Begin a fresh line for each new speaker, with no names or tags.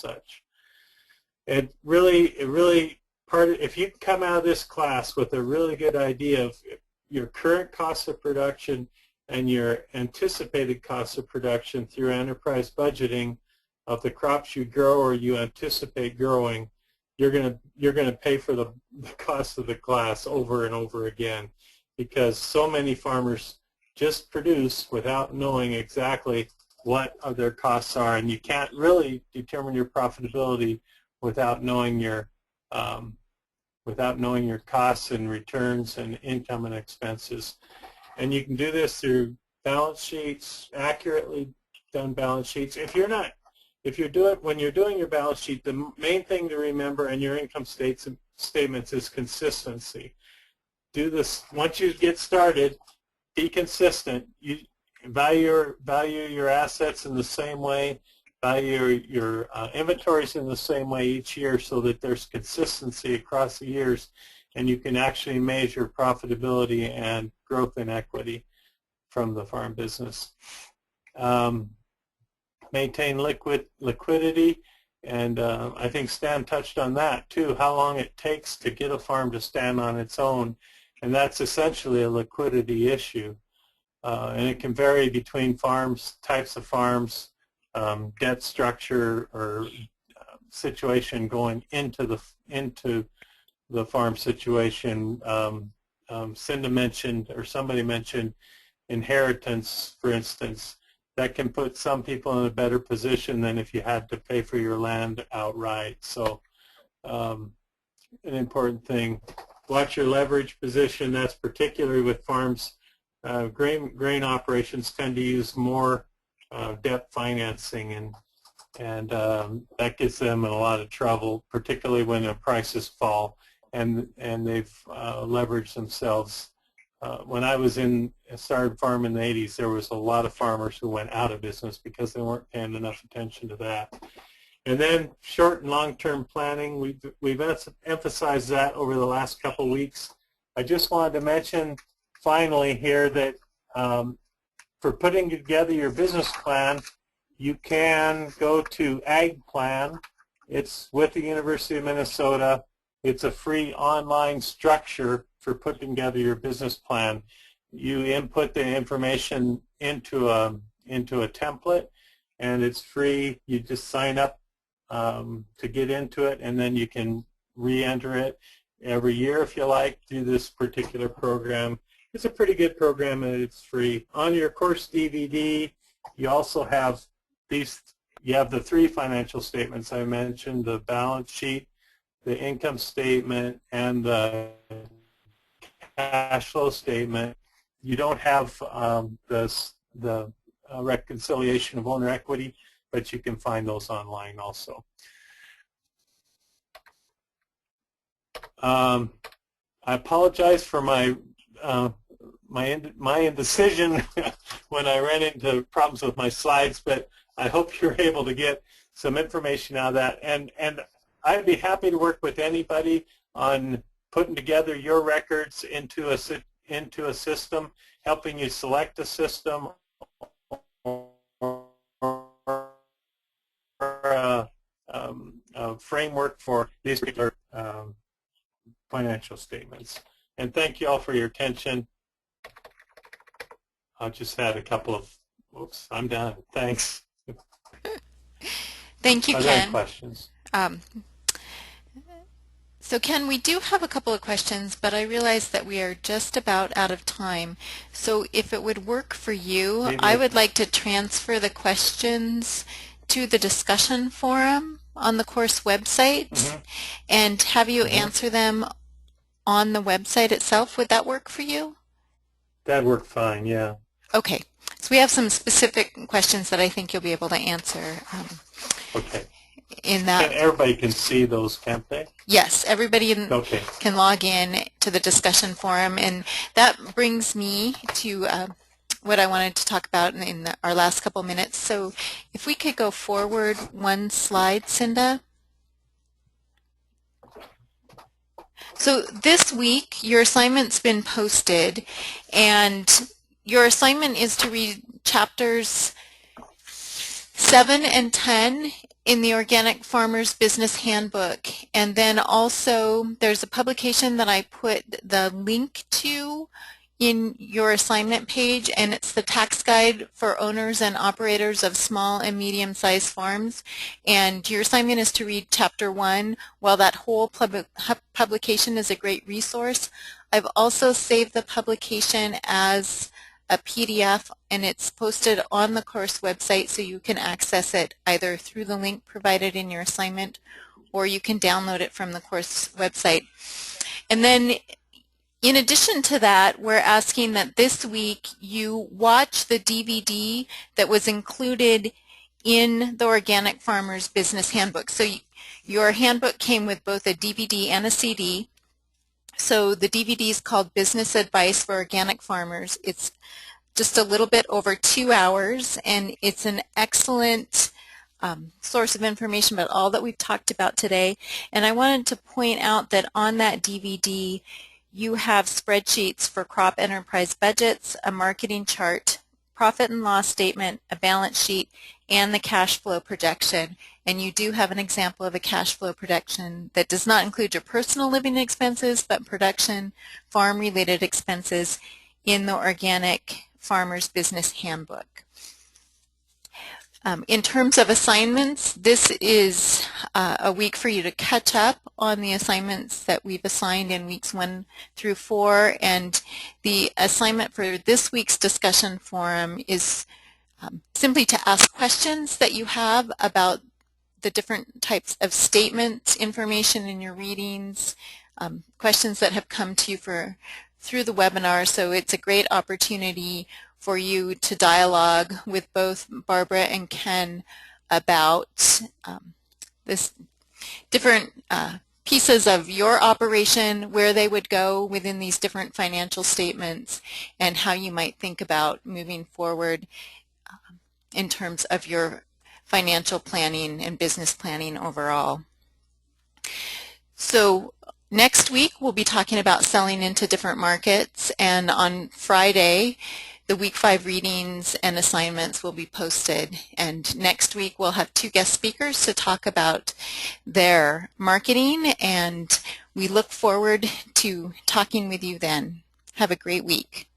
such. It really if you come out of this class with a really good idea of your current cost of production and your anticipated cost of production through enterprise budgeting of the crops you grow or you anticipate growing, you're gonna pay for the cost of the class over and over again, because so many farmers just produce without knowing exactly what their costs are, and you can't really determine your profitability without knowing your costs and returns and income and expenses. And you can do this through balance sheets, accurately done balance sheets. When you're doing your balance sheet, the main thing to remember in your income statements is consistency. Do this once you get started. Be consistent. You value your assets in the same way. Value your inventories in the same way each year, so that there's consistency across the years, and you can actually measure profitability and growth in equity from the farm business. Maintain liquidity, and I think Stan touched on that too, how long it takes to get a farm to stand on its own, and that's essentially a liquidity issue. And it can vary between farms, types of farms, debt structure, or situation going into the farm situation. Cinda mentioned, or somebody mentioned, inheritance, for instance. That can put some people in a better position than if you had to pay for your land outright. So an important thing. Watch your leverage position. That's particularly with farms. Grain operations tend to use more debt financing, and that gets them in a lot of trouble, particularly when their prices fall, and they've leveraged themselves. When I started farming in the 80s, there was a lot of farmers who went out of business because they weren't paying enough attention to that. And then short and long-term planning, we've emphasized that over the last couple of weeks. I just wanted to mention finally here that for putting together your business plan, you can go to Ag Plan. It's with the University of Minnesota. It's a free online structure for putting together your business plan. You input the information into a template, and it's free. You just sign up to get into it, and then you can re-enter it every year if you like through this particular program. It's a pretty good program, and it's free. On your course DVD, you also have these. You have the three financial statements I mentioned: the balance sheet, the income statement, and the cash flow statement. You don't have the reconciliation of owner equity, but you can find those online also. I apologize for my indecision when I ran into problems with my slides, but I hope you're able to get some information out of that. And I'd be happy to work with anybody on putting together your records into a system, helping you select a system, or a framework for these particular financial statements. And thank you all for your attention. I just had a couple of, oops, I'm done. Thanks.
Thank you, Ken.
Are there any questions?
So Ken, we do have a couple of questions, but I realize that we are just about out of time. So if it would work for you, I would like to transfer the questions to the discussion forum on the course website and have you answer them on the website itself. Would that work for you?
That'd work fine, yeah.
Okay. So we have some specific questions that I think you'll be able to answer.
Okay.
In that,
everybody can see those, can't they?
Yes, everybody can log in to the discussion forum, and that brings me to what I wanted to talk about in our last couple minutes. So if we could go forward one slide, Cinda. So this week your assignment's been posted, and your assignment is to read chapters 7 and 10 in the Organic Farmers Business Handbook. And then also there's a publication that I put the link to in your assignment page, and it's the tax guide for owners and operators of small and medium-sized farms. And your assignment is to read chapter 1. While that whole publication is a great resource, I've also saved the publication as a PDF, and it's posted on the course website, so you can access it either through the link provided in your assignment, or you can download it from the course website. And then in addition to that, we're asking that this week you watch the DVD that was included in the Organic Farmers Business Handbook. So your handbook came with both a DVD and a CD. So the DVD is called Business Advice for Organic Farmers. It's just a little bit over 2 hours, and it's an excellent source of information about all that we've talked about today. And I wanted to point out that on that DVD you have spreadsheets for crop enterprise budgets, a marketing chart, profit and loss statement, a balance sheet, and the cash flow projection. And you do have an example of a cash flow projection that does not include your personal living expenses, but production, farm-related expenses in the Organic Farmers Business Handbook. In terms of assignments, this is a week for you to catch up on the assignments that we've assigned in weeks 1 through 4, and the assignment for this week's discussion forum is simply to ask questions that you have about the different types of statements, information in your readings, questions that have come to you through the webinar. So it's a great opportunity for you to dialogue with both Barbara and Ken about this different pieces of your operation, where they would go within these different financial statements, and how you might think about moving forward in terms of your financial planning and business planning overall. So next week we'll be talking about selling into different markets, and on Friday the week 5 readings and assignments will be posted. And next week we'll have 2 guest speakers to talk about their marketing, and we look forward to talking with you then. Have a great week.